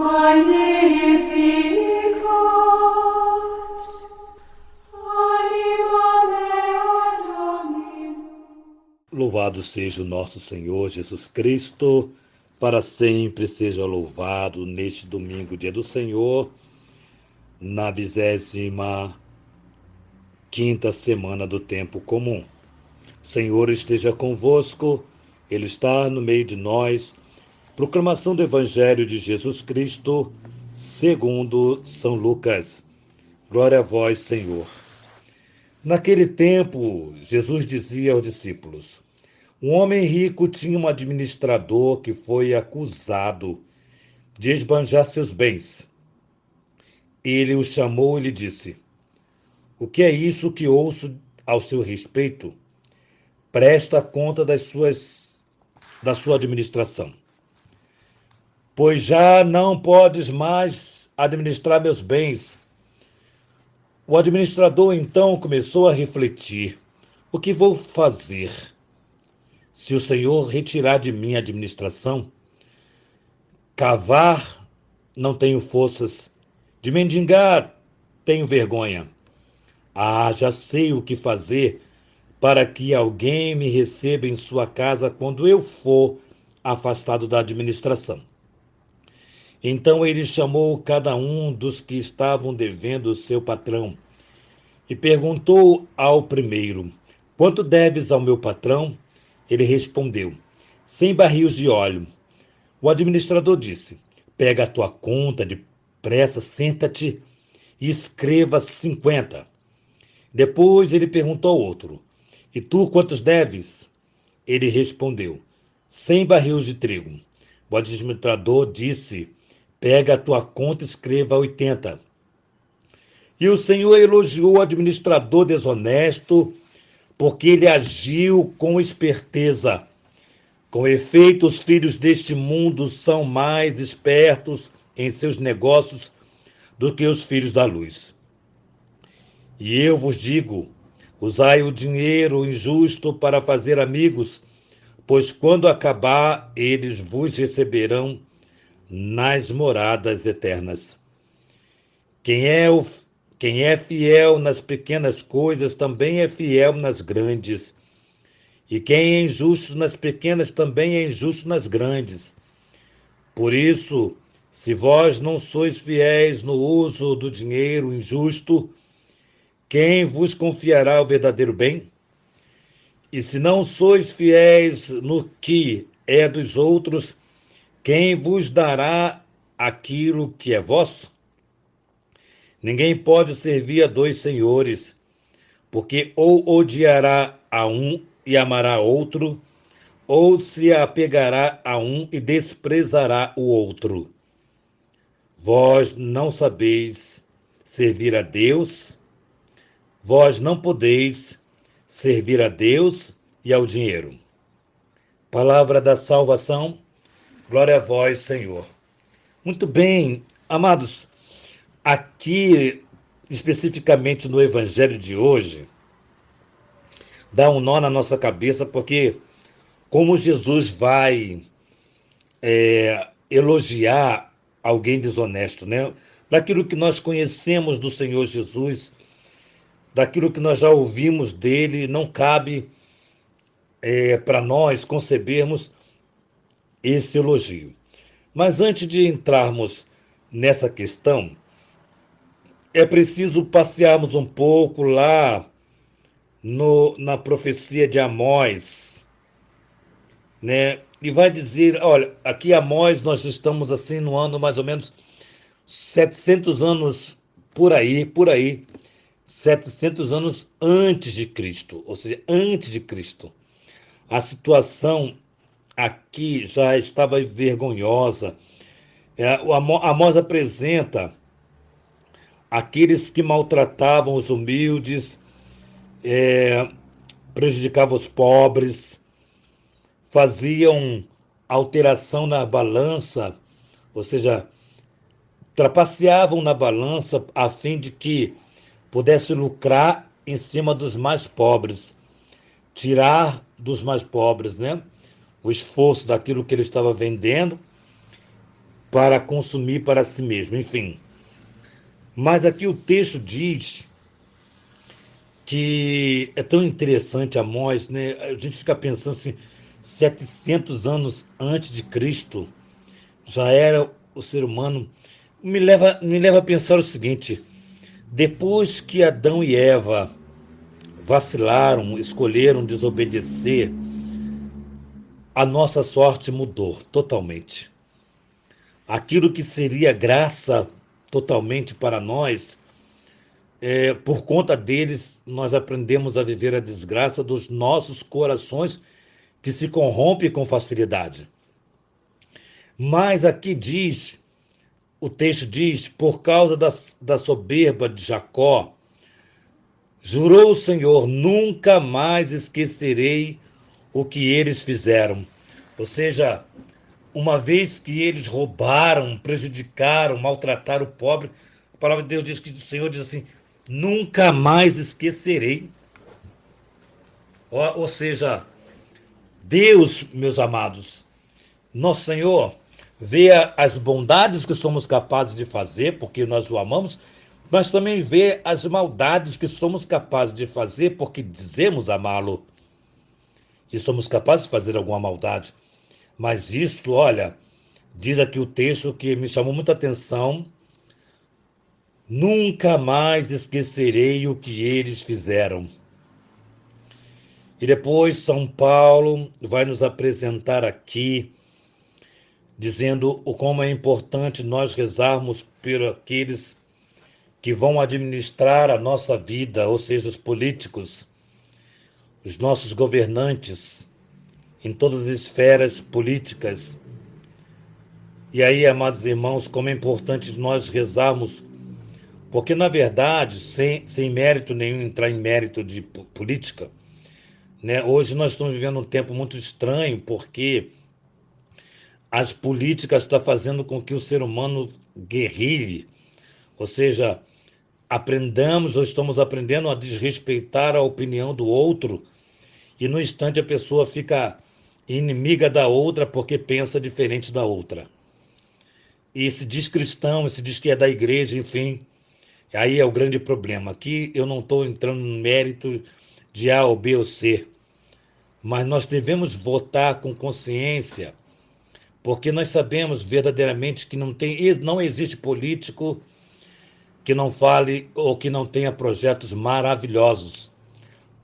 Magnificat anima mea Dominum. Louvado seja o nosso Senhor Jesus Cristo, para sempre seja louvado neste domingo, dia do Senhor, na 25ª semana do tempo comum. O Senhor esteja convosco, Ele está no meio de nós. Proclamação do Evangelho de Jesus Cristo, segundo São Lucas. Glória a vós, Senhor. Naquele tempo, Jesus dizia aos discípulos: um homem rico tinha um administrador que foi acusado de esbanjar seus bens. Ele o chamou e lhe disse: o que é isso que ouço ao seu respeito? Presta conta da sua administração, pois já não podes mais administrar meus bens. O administrador então começou a refletir: o que vou fazer? Se o Senhor retirar de mim a administração, cavar não tenho forças, de mendigar tenho vergonha. Já sei o que fazer para que alguém me receba em sua casa quando eu for afastado da administração. Então ele chamou cada um dos que estavam devendo o seu patrão e perguntou ao primeiro: quanto deves ao meu patrão? Ele respondeu: 100 barris de óleo. O administrador disse: pega a tua conta depressa, senta-te e escreva 50. Depois ele perguntou ao outro: e tu quantos deves? Ele respondeu: 100 barris de trigo. O administrador disse: pega a tua conta e escreva 80. E o Senhor elogiou o administrador desonesto, porque ele agiu com esperteza. Com efeito, os filhos deste mundo são mais espertos em seus negócios do que os filhos da luz. E eu vos digo: usai o dinheiro injusto para fazer amigos, pois quando acabar, eles vos receberão nas moradas eternas. Quem é fiel nas pequenas coisas também é fiel nas grandes. E quem é injusto nas pequenas também é injusto nas grandes. Por isso, se vós não sois fiéis no uso do dinheiro injusto, quem vos confiará o verdadeiro bem? E se não sois fiéis no que é dos outros, quem vos dará aquilo que é vosso? Ninguém pode servir a dois senhores, porque ou odiará a um e amará outro, ou se apegará a um e desprezará o outro. Vós não sabeis servir a Deus, vós não podeis servir a Deus e ao dinheiro. Palavra da salvação, glória a vós, Senhor. Muito bem, amados, aqui, especificamente no Evangelho de hoje, dá um nó na nossa cabeça, porque como Jesus vai elogiar alguém desonesto, né? Daquilo que nós conhecemos do Senhor Jesus, daquilo que nós já ouvimos dele, não cabe para nós concebermos esse elogio. Mas antes de entrarmos nessa questão, é preciso passearmos um pouco lá na profecia de Amós, né? E vai dizer, olha, aqui Amós nós estamos assim no ano mais ou menos 700 anos por aí, 700 anos antes de Cristo, ou seja, antes de Cristo. A situação aqui já estava vergonhosa. Amós apresenta aqueles que maltratavam os humildes, prejudicavam os pobres, faziam alteração na balança, ou seja, trapaceavam na balança a fim de que pudesse lucrar em cima dos mais pobres, tirar dos mais pobres, né? O esforço daquilo que ele estava vendendo para consumir para si mesmo, enfim. Mas aqui o texto diz que é tão interessante Amós, né? A gente fica pensando assim, 700 anos antes de Cristo já era o ser humano. Me leva a pensar o seguinte: depois que Adão e Eva vacilaram, escolheram desobedecer, a nossa sorte mudou totalmente. Aquilo que seria graça totalmente para nós, por conta deles, nós aprendemos a viver a desgraça dos nossos corações que se corrompem com facilidade. Mas aqui diz, o texto diz, por causa da soberba de Jacó, jurou o Senhor, nunca mais esquecerei o que eles fizeram. Ou seja, uma vez que eles roubaram, prejudicaram, maltrataram o pobre, a palavra de Deus diz que o Senhor diz assim, nunca mais esquecerei. Ou seja, Deus, meus amados, nosso Senhor, vê as bondades que somos capazes de fazer, porque nós o amamos, mas também vê as maldades que somos capazes de fazer, porque dizemos amá-lo. E somos capazes de fazer alguma maldade. Mas isto, olha, diz aqui o texto que me chamou muita atenção, nunca mais esquecerei o que eles fizeram. E depois São Paulo vai nos apresentar aqui, dizendo o como é importante nós rezarmos por aqueles que vão administrar a nossa vida, ou seja, os políticos, os nossos governantes, em todas as esferas políticas. E aí, amados irmãos, como é importante nós rezarmos, porque, na verdade, sem mérito nenhum, entrar em mérito de política, né? Hoje nós estamos vivendo um tempo muito estranho, porque as políticas estão fazendo com que o ser humano guerrilhe, ou seja, aprendamos ou estamos aprendendo a desrespeitar a opinião do outro e no instante a pessoa fica inimiga da outra porque pensa diferente da outra. E se diz cristão, se diz que é da igreja, enfim, aí é o grande problema. Aqui eu não estou entrando no mérito de A ou B ou C, mas nós devemos votar com consciência, porque nós sabemos verdadeiramente que não existe político que não fale ou que não tenha projetos maravilhosos.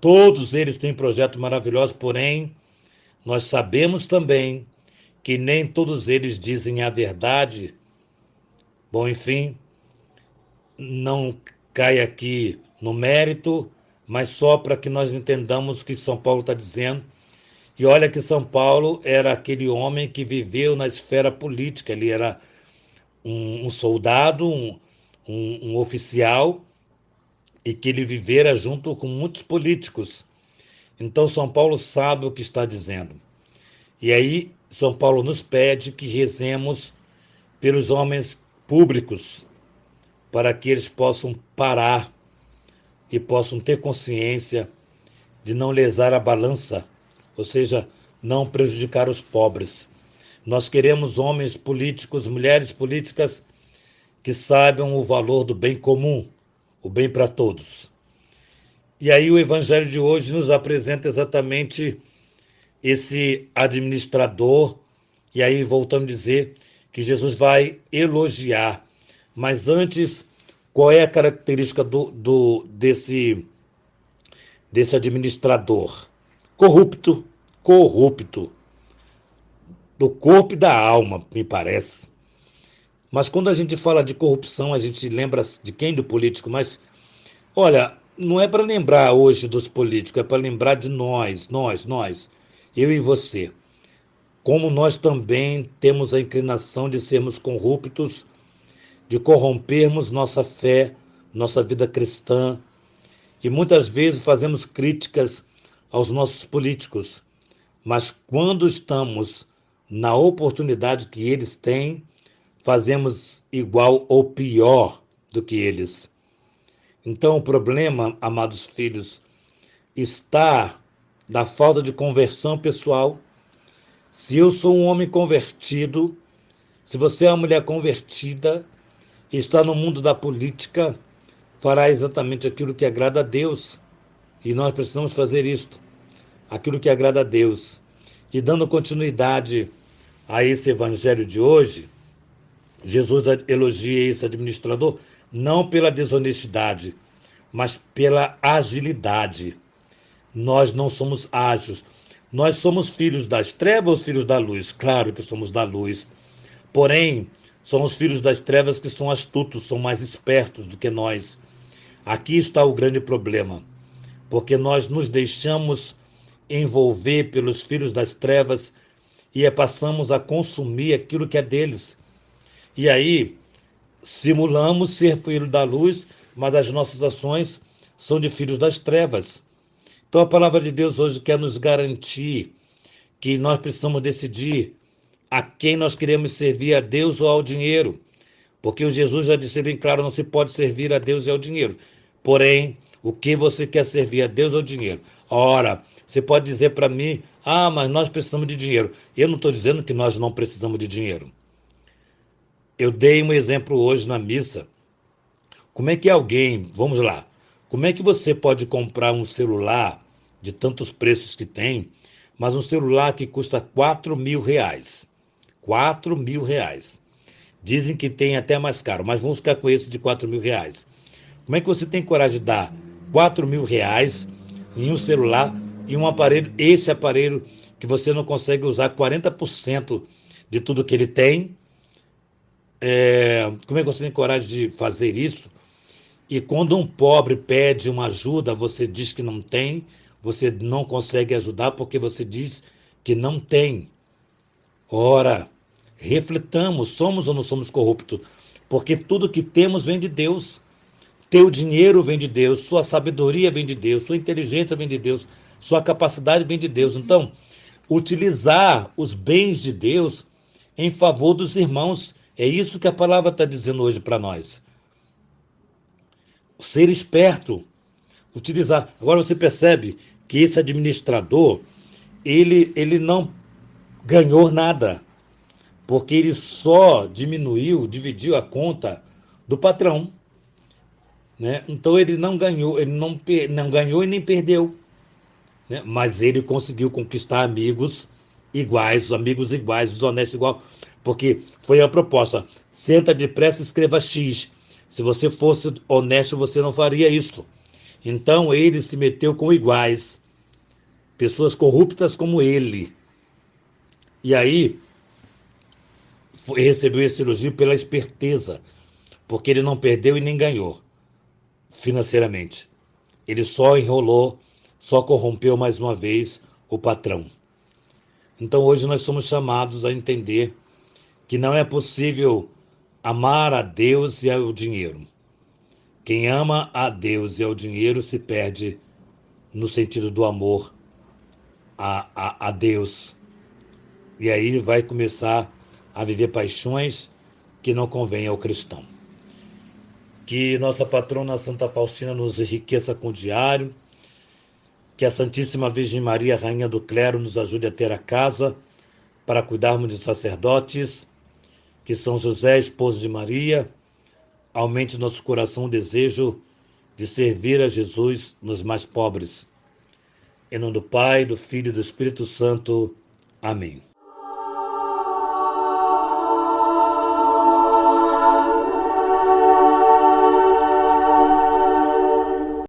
Todos eles têm projetos maravilhosos, porém, nós sabemos também que nem todos eles dizem a verdade. Bom, enfim, não cai aqui no mérito, mas só para que nós entendamos o que São Paulo está dizendo. E olha que São Paulo era aquele homem que viveu na esfera política, ele era um soldado, um oficial, e que ele vivera junto com muitos políticos. Então São Paulo sabe o que está dizendo. E aí São Paulo nos pede que rezemos pelos homens públicos, para que eles possam parar e possam ter consciência de não lesar a balança, ou seja, não prejudicar os pobres. Nós queremos homens políticos, mulheres políticas que saibam o valor do bem comum, o bem para todos. E aí o Evangelho de hoje nos apresenta exatamente esse administrador, e aí voltando a dizer que Jesus vai elogiar. Mas antes, qual é a característica desse administrador? Corrupto, do corpo e da alma, me parece. Mas quando a gente fala de corrupção, a gente lembra de quem? Do político, mas olha, não é para lembrar hoje dos políticos, é para lembrar de nós, eu e você. Como nós também temos a inclinação de sermos corruptos, de corrompermos nossa fé, nossa vida cristã, e muitas vezes fazemos críticas aos nossos políticos, mas quando estamos na oportunidade que eles têm, fazemos igual ou pior do que eles. Então o problema, amados filhos, está na falta de conversão pessoal. Se eu sou um homem convertido, Se você é uma mulher convertida e está no mundo da política, fará exatamente aquilo que agrada a Deus. E nós precisamos fazer isto, aquilo que agrada a Deus. E dando continuidade a esse evangelho de hoje, Jesus elogia esse administrador não pela desonestidade, mas pela agilidade. Nós não somos ágeis. Nós somos filhos das trevas ou filhos da luz? Claro que somos da luz. Porém, somos filhos das trevas que são astutos, são mais espertos do que nós. Aqui está o grande problema, porque nós nos deixamos envolver pelos filhos das trevas e passamos a consumir aquilo que é deles. E aí, simulamos ser filhos da luz, mas as nossas ações são de filhos das trevas. Então a palavra de Deus hoje quer nos garantir que nós precisamos decidir a quem nós queremos servir, a Deus ou ao dinheiro. Porque o Jesus já disse bem claro, não se pode servir a Deus e ao dinheiro. Porém, o que você quer servir, a Deus ou ao dinheiro? Ora, você pode dizer para mim, mas nós precisamos de dinheiro. Eu não estou dizendo que nós não precisamos de dinheiro. Eu dei um exemplo hoje na missa. Como é que alguém, vamos lá, como é que você pode comprar um celular de tantos preços que tem, mas um celular que custa R$ 4.000? R$ 4.000. Dizem que tem até mais caro, mas vamos ficar com esse de R$ 4.000. Como é que você tem coragem de dar R$ 4.000 em um celular e um aparelho, esse aparelho que você não consegue usar 40% de tudo que ele tem? Como é que você tem coragem de fazer isso? E quando um pobre pede uma ajuda, você diz que não tem, você não consegue ajudar porque você diz que não tem. Ora, reflitamos, somos ou não somos corruptos? Porque tudo que temos vem de Deus. Teu dinheiro vem de Deus, sua sabedoria vem de Deus, sua inteligência vem de Deus, sua capacidade vem de Deus. Então, utilizar os bens de Deus em favor dos irmãos, é isso que a palavra está dizendo hoje para nós. Ser esperto, utilizar. Agora você percebe que esse administrador, ele não ganhou nada, porque ele só dividiu a conta do patrão, né? Então ele não ganhou, ele não ganhou e nem perdeu, né? Mas ele conseguiu conquistar amigos iguais, os honestos igual, porque foi a proposta: senta depressa e escreva X. Se você fosse honesto, você não faria isso. Então ele se meteu com iguais, pessoas corruptas como ele. E aí recebeu esse elogio pela esperteza, porque ele não perdeu e nem ganhou financeiramente. Ele só enrolou, só corrompeu mais uma vez o patrão. Então hoje nós somos chamados a entender que não é possível amar a Deus e ao dinheiro. Quem ama a Deus e ao dinheiro se perde no sentido do amor a Deus. E aí vai começar a viver paixões que não convêm ao cristão. Que nossa patrona Santa Faustina nos enriqueça com o diário, que a Santíssima Virgem Maria, Rainha do Clero, nos ajude a ter a casa para cuidarmos de sacerdotes, que São José, esposo de Maria, aumente nosso coração o desejo de servir a Jesus nos mais pobres. Em nome do Pai, do Filho e do Espírito Santo. Amém.